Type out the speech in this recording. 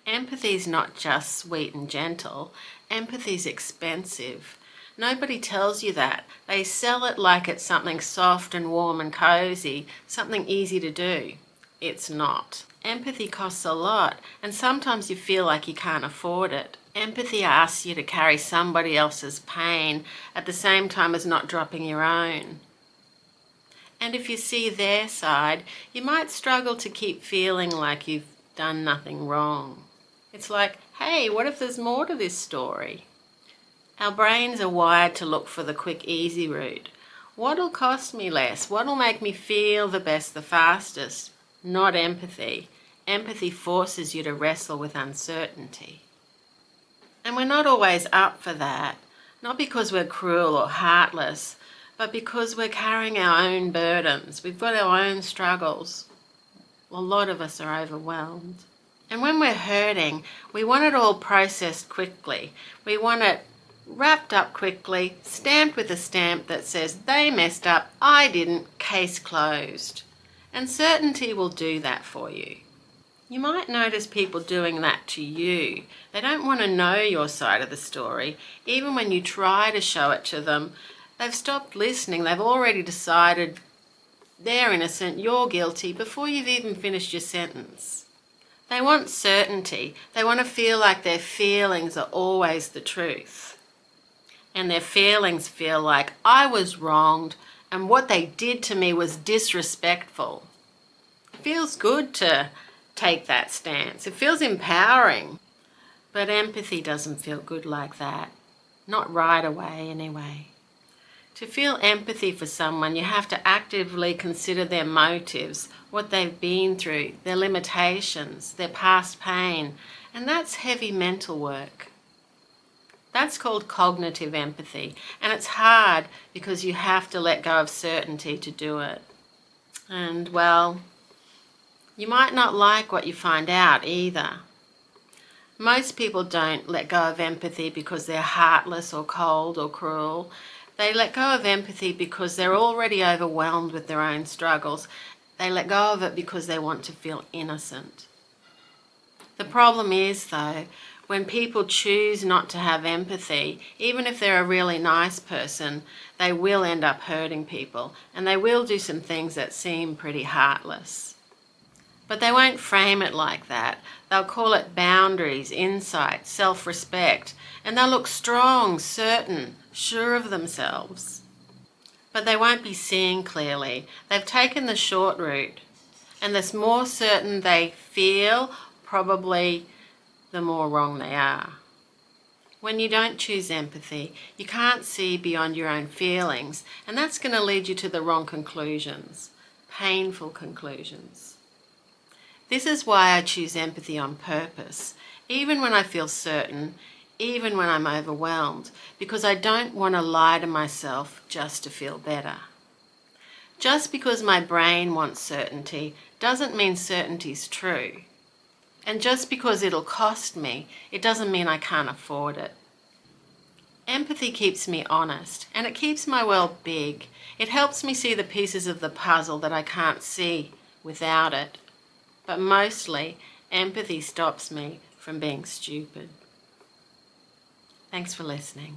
Empathy's not just sweet and gentle. Empathy's expensive. Nobody tells you that. They sell it like it's something soft and warm and cozy, something easy to do. It's not. Empathy costs a lot, and sometimes you feel like you can't afford it. Empathy asks you to carry somebody else's pain at the same time as not dropping your own. And if you see their side, you might struggle to keep feeling like you've done nothing wrong. It's like, hey, what if there's more to this story? Our brains are wired to look for the quick, easy route. What'll cost me less? What'll make me feel the best, the fastest? Not empathy. Empathy forces you to wrestle with uncertainty. And we're not always up for that, not because we're cruel or heartless, but because we're carrying our own burdens. We've got our own struggles. A lot of us are overwhelmed. And when we're hurting, we want it all processed quickly. We want it wrapped up quickly, stamped with a stamp that says, they messed up, I didn't, case closed. And certainty will do that for you. You might notice people doing that to you. They don't want to know your side of the story. Even when you try to show it to them, they've stopped listening. They've already decided they're innocent, you're guilty, before you've even finished your sentence. They want certainty. They want to feel like their feelings are always the truth. And their feelings feel like, I was wronged and what they did to me was disrespectful. It feels good to take that stance. It feels empowering. But empathy doesn't feel good like that. Not right away, anyway. To feel empathy for someone, you have to actively consider their motives, what they've been through, their limitations, their past pain, and that's heavy mental work. That's called cognitive empathy, and it's hard because you have to let go of certainty to do it. And, well, you might not like what you find out either. Most people don't let go of empathy because they're heartless or cold or cruel. They let go of empathy because they're already overwhelmed with their own struggles. They let go of it because they want to feel innocent. The problem is, though, when people choose not to have empathy, even if they're a really nice person, they will end up hurting people, and they will do some things that seem pretty heartless. But they won't frame it like that. They'll call it boundaries, insight, self-respect, and they'll look strong, certain, sure of themselves. But they won't be seeing clearly. They've taken the short route, and the more certain they feel, probably the more wrong they are. When you don't choose empathy, you can't see beyond your own feelings, and that's going to lead you to the wrong conclusions, painful conclusions. This is why I choose empathy on purpose, even when I feel certain, even when I'm overwhelmed, because I don't want to lie to myself just to feel better. Just because my brain wants certainty doesn't mean certainty's true. And just because it'll cost me, it doesn't mean I can't afford it. Empathy keeps me honest, and it keeps my world big. It helps me see the pieces of the puzzle that I can't see without it. But mostly, empathy stops me from being stupid. Thanks for listening.